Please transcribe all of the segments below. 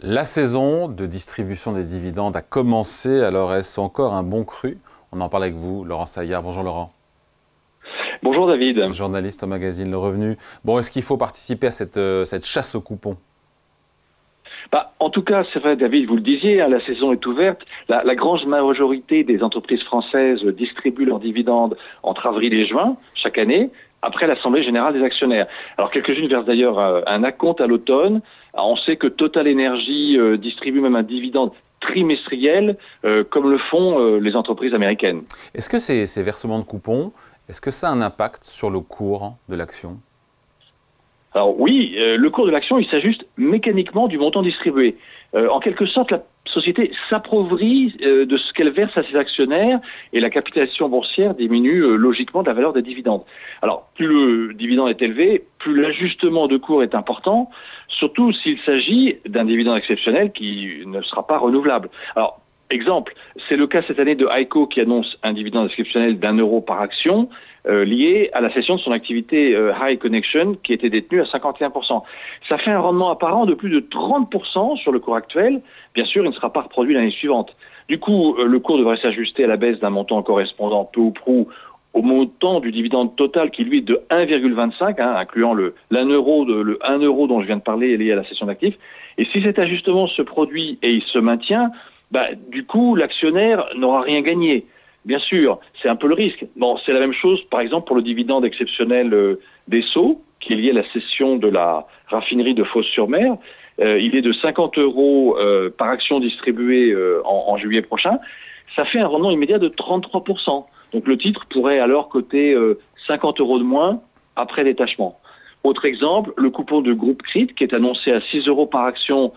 La saison de distribution des dividendes a commencé, alors est-ce encore un bon cru? On en parle avec vous, Laurent Saillard. Bonjour Laurent. Bonjour David. Journaliste au magazine Le Revenu. Bon, est-ce qu'il faut participer à cette chasse aux coupons? En tout cas, c'est vrai David, vous le disiez, hein, la saison est ouverte. La grande majorité des entreprises françaises distribuent leurs dividendes entre avril et juin chaque année, après l'Assemblée générale des actionnaires. Alors quelques-unes versent d'ailleurs un acompte à l'automne. On sait que Total Energy distribue même un dividende trimestriel, comme le font les entreprises américaines. Est-ce que ces versements de coupons, est-ce que ça a un impact sur le cours de l'action? Alors oui, le cours de l'action, il s'ajuste mécaniquement du montant distribué. En quelque sorte, la société s'appauvrit de ce qu'elle verse à ses actionnaires et la capitalisation boursière diminue logiquement de la valeur des dividendes. Alors, plus le dividende est élevé, plus l'ajustement de cours est important, surtout s'il s'agit d'un dividende exceptionnel qui ne sera pas renouvelable. Alors, exemple, c'est le cas cette année de HEICO qui annonce un dividende exceptionnel d'1 € par action lié à la cession de son activité High Connection qui était détenue à 51%. Ça fait un rendement apparent de plus de 30% sur le cours actuel. Bien sûr, il ne sera pas reproduit l'année suivante. Du coup, le cours devrait s'ajuster à la baisse d'un montant correspondant peu ou prou au montant du dividende total qui lui est de 1,25, incluant le 1 euro dont je viens de parler lié à la cession d'actifs. Et si cet ajustement se produit et il se maintient, du coup, l'actionnaire n'aura rien gagné. Bien sûr, c'est un peu le risque. Bon, c'est la même chose, par exemple, pour le dividende exceptionnel d'Esso, qui est lié à la cession de la raffinerie de Fos-sur-Mer. Il est de 50 € par action distribuée en juillet prochain. Ça fait un rendement immédiat de 33%. Donc le titre pourrait alors coter 50 € de moins après détachement. Autre exemple, le coupon de Groupe Crit, qui est annoncé à 6 € par action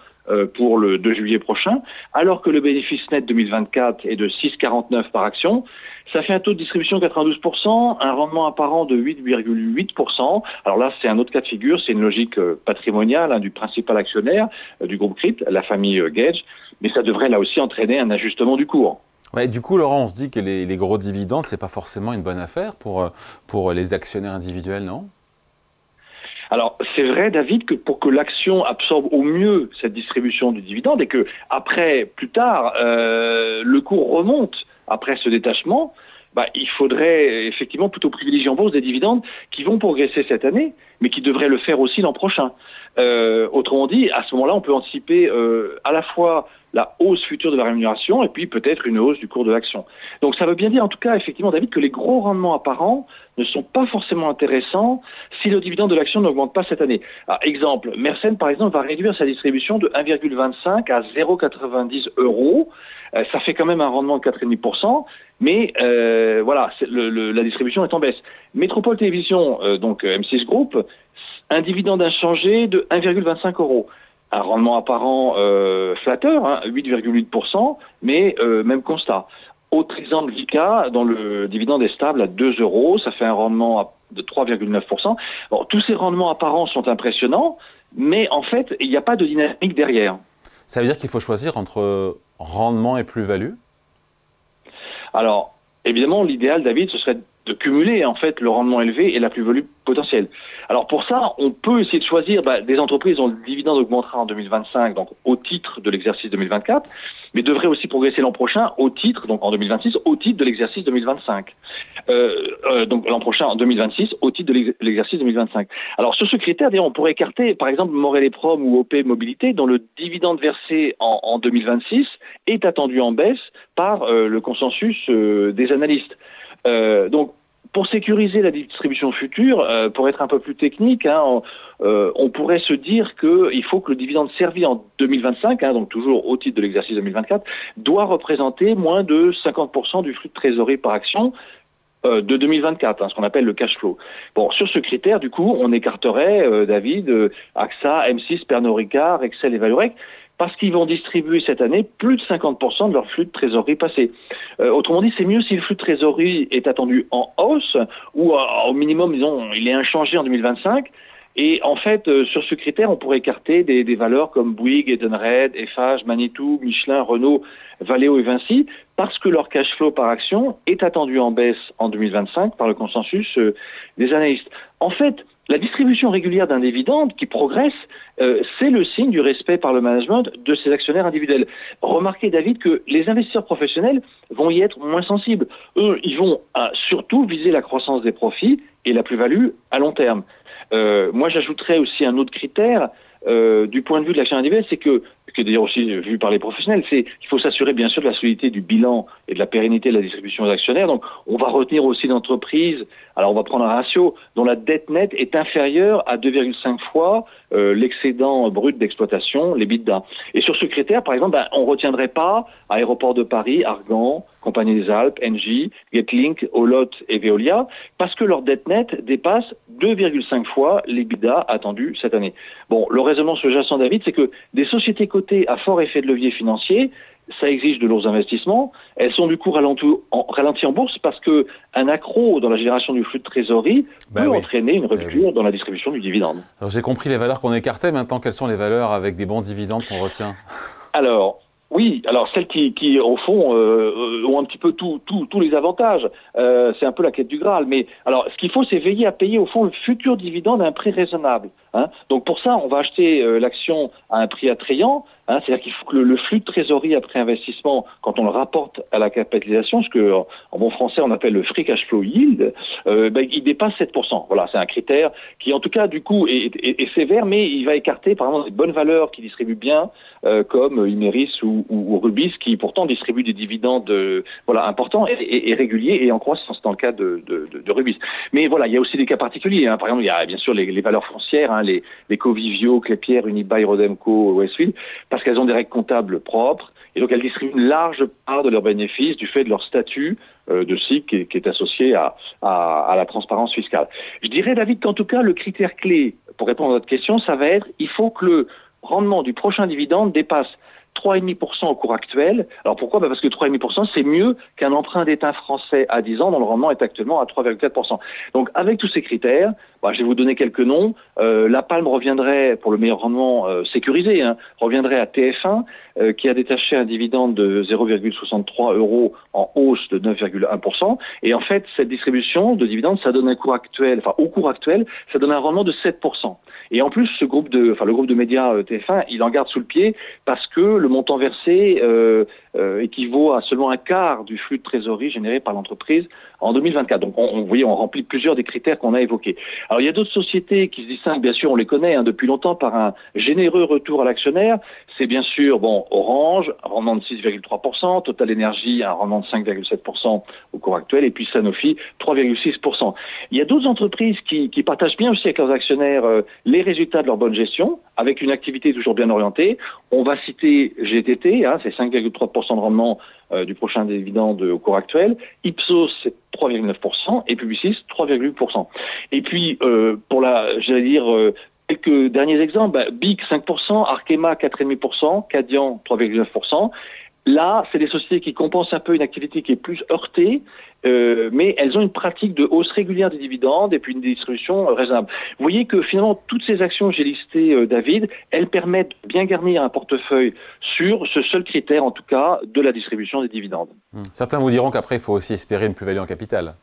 pour le 2 juillet prochain, alors que le bénéfice net 2024 est de 6,49 par action. Ça fait un taux de distribution de 92%, un rendement apparent de 8,8%. Alors là, c'est un autre cas de figure, c'est une logique patrimoniale du principal actionnaire du groupe Crit, la famille Gage, mais ça devrait là aussi entraîner un ajustement du cours. Ouais, du coup, Laurent, on se dit que les gros dividendes, c'est pas forcément une bonne affaire pour les actionnaires individuels, non? Alors, c'est vrai, David, que pour que l'action absorbe au mieux cette distribution du dividende et que après, plus tard, le cours remonte après ce détachement, il faudrait effectivement plutôt privilégier en bourse des dividendes qui vont progresser cette année, mais qui devraient le faire aussi l'an prochain. Autrement dit, à ce moment-là, on peut anticiper à la fois la hausse future de la rémunération et puis peut-être une hausse du cours de l'action. Donc ça veut bien dire en tout cas, effectivement, David, que les gros rendements apparents ne sont pas forcément intéressants si le dividende de l'action n'augmente pas cette année. Exemple, Mersen, par exemple, va réduire sa distribution de 1,25 à 0,90 €. Ça fait quand même un rendement de 4,5%, mais voilà, la distribution est en baisse. Métropole Télévision, donc M6 Group, un dividende inchangé de 1,25 €. Un rendement apparent flatteur, 8,8%, mais même constat. Autre exemple, Vicat, dont le dividende est stable à 2 €, ça fait un rendement de 3,9%. Bon, tous ces rendements apparents sont impressionnants, mais en fait, il n'y a pas de dynamique derrière. Ça veut dire qu'il faut choisir entre rendement et plus-value? Alors, évidemment, l'idéal, David, ce serait de cumuler en fait le rendement élevé et la plus-value potentielle. Alors pour ça, on peut essayer de choisir des entreprises dont le dividende augmentera en 2025, donc au titre de l'exercice 2024, mais devrait aussi progresser l'an prochain au titre, donc en 2026, au titre de l'exercice 2025. Donc l'an prochain en 2026, au titre de l'exercice 2025. Alors sur ce critère, d'ailleurs, on pourrait écarter par exemple Morel & Prom ou OP Mobilité, dont le dividende versé en 2026 est attendu en baisse par le consensus des analystes. Donc, pour sécuriser la distribution future, pour être un peu plus technique, on pourrait se dire qu'il faut que le dividende servi en 2025, donc toujours au titre de l'exercice 2024, doit représenter moins de 50% du flux de trésorerie par action de 2024, ce qu'on appelle le cash flow. Bon, sur ce critère, du coup, on écarterait, David, AXA, M6, Pernod Ricard, Excel et Valorec, parce qu'ils vont distribuer cette année plus de 50% de leur flux de trésorerie passé. Autrement dit, c'est mieux si le flux de trésorerie est attendu en hausse, ou au minimum, disons, il est inchangé en 2025, Et en fait, sur ce critère, on pourrait écarter des valeurs comme Bouygues, Edenred, Eiffage, Manitou, Michelin, Renault, Valeo et Vinci, parce que leur cash flow par action est attendu en baisse en 2025 par le consensus des analystes. En fait, la distribution régulière d'un dividende qui progresse, c'est le signe du respect par le management de ses actionnaires individuels. Remarquez, David, que les investisseurs professionnels vont y être moins sensibles. Eux, ils vont surtout viser la croissance des profits et la plus-value à long terme. Moi, j'ajouterais aussi un autre critère du point de vue de l'action individuelle, c'est que d'ailleurs aussi vu par les professionnels, c'est qu'il faut s'assurer bien sûr de la solidité du bilan et de la pérennité de la distribution aux actionnaires. Donc, on va retenir aussi d'entreprises. Alors, on va prendre un ratio dont la dette nette est inférieure à 2,5 fois l'excédent brut d'exploitation, l'EBITDA. Et sur ce critère, par exemple, on ne retiendrait pas Aéroport de Paris, Argan, Compagnie des Alpes, Engie, Getlink, Olot et Veolia, parce que leur dette nette dépasse 2,5 fois l'EBITDA attendu cette année. Bon, le raisonnement sous-jacent, David, c'est que des sociétés cotées à fort effet de levier financier, ça exige de lourds investissements. Elles sont du coup ralenties en bourse parce que un accroc dans la génération du flux de trésorerie peut entraîner une rupture dans la distribution du dividende. Alors j'ai compris les valeurs qu'on écartait. Maintenant, quelles sont les valeurs avec des bons dividendes qu'on retient? Alors, oui, alors celles qui au fond ont un petit peu tous les avantages. C'est un peu la quête du Graal. Mais alors, ce qu'il faut, c'est veiller à payer au fond le futur dividende à un prix raisonnable. Hein. Donc pour ça, on va acheter l'action à un prix attrayant. Hein, c'est-à-dire qu'il faut que le flux de trésorerie après investissement, quand on le rapporte à la capitalisation, ce que en bon français on appelle le free cash flow yield, il dépasse 7%. Voilà, c'est un critère qui en tout cas du coup est sévère, mais il va écarter par exemple des bonnes valeurs qui distribuent bien, comme Imerys ou Rubis, qui pourtant distribuent des dividendes importants et réguliers et en croissance dans le cas de Rubis. Mais voilà, il y a aussi des cas particuliers. Hein. Par exemple, il y a bien sûr les valeurs foncières, hein, les Covivio, Clépierre, Unibail, Rodemco, Westfield, parce qu'elles ont des règles comptables propres, et donc elles distribuent une large part de leurs bénéfices du fait de leur statut de SIC qui est associé à la transparence fiscale. Je dirais, David, qu'en tout cas, le critère clé, pour répondre à votre question, ça va être, il faut que le rendement du prochain dividende dépasse 3,5% au cours actuel. Alors pourquoi? Parce que 3,5%, c'est mieux qu'un emprunt d'État français à 10 ans dont le rendement est actuellement à 3,4%. Donc avec tous ces critères, je vais vous donner quelques noms. La Palme reviendrait, pour le meilleur rendement sécurisé, reviendrait à TF1, qui a détaché un dividende de 0,63 € en hausse de 9,1%. Et en fait, cette distribution de dividendes, ça donne au cours actuel, ça donne un rendement de 7%. Et en plus, le groupe de médias TF1, il en garde sous le pied parce que le montant versé équivaut à seulement un quart du flux de trésorerie généré par l'entreprise en 2024. Donc, on remplit plusieurs des critères qu'on a évoqués. Alors, il y a d'autres sociétés qui se distinguent, bien sûr, on les connaît depuis longtemps, par un généreux retour à l'actionnaire. C'est bien sûr, Orange, un rendement de 6,3%, Total Energy, un rendement de 5,7% au cours actuel, et puis Sanofi, 3,6%. Il y a d'autres entreprises qui partagent bien aussi avec leurs actionnaires les résultats de leur bonne gestion, avec une activité toujours bien orientée. On va citer GTT, c'est 5,3% de rendement du prochain dividende au cours actuel. Ipsos, c'est 3,9%, et Publicis, 3,8%. Et puis, quelques derniers exemples, BIC 5%, Arkema 4,5%, Cadian 3,9%. Là, c'est des sociétés qui compensent un peu une activité qui est plus heurtée, mais elles ont une pratique de hausse régulière des dividendes et puis une distribution raisonnable. Vous voyez que finalement, toutes ces actions que j'ai listées, David, elles permettent de bien garnir un portefeuille sur ce seul critère, en tout cas, de la distribution des dividendes. Certains vous diront qu'après, il faut aussi espérer une plus-value en capital.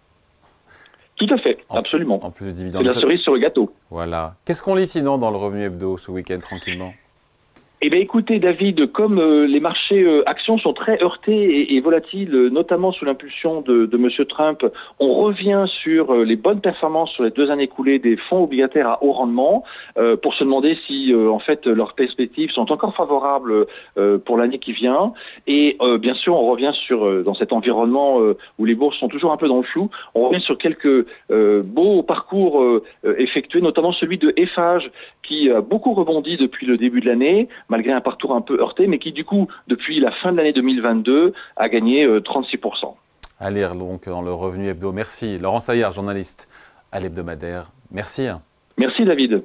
Tout à fait, absolument. En plus de dividendes. C'est la cerise sur le gâteau. Voilà. Qu'est-ce qu'on lit sinon dans le Revenu Hebdo ce week-end, tranquillement? Eh bien, écoutez, David, comme les marchés actions sont très heurtés et volatiles, notamment sous l'impulsion de M. Trump, on revient sur les bonnes performances sur les 2 années écoulées des fonds obligataires à haut rendement pour se demander si, en fait, leurs perspectives sont encore favorables pour l'année qui vient. Et bien sûr, on revient dans cet environnement où les bourses sont toujours un peu dans le flou, on revient sur quelques beaux parcours effectués, notamment celui de Eiffage, qui a beaucoup rebondi depuis le début de l'année, malgré un parcours un peu heurté, mais qui, du coup, depuis la fin de l'année 2022, a gagné 36%. À lire donc dans le Revenu Hebdo. Merci. Laurent Saillard, journaliste à l'hebdomadaire. Merci. Merci, David.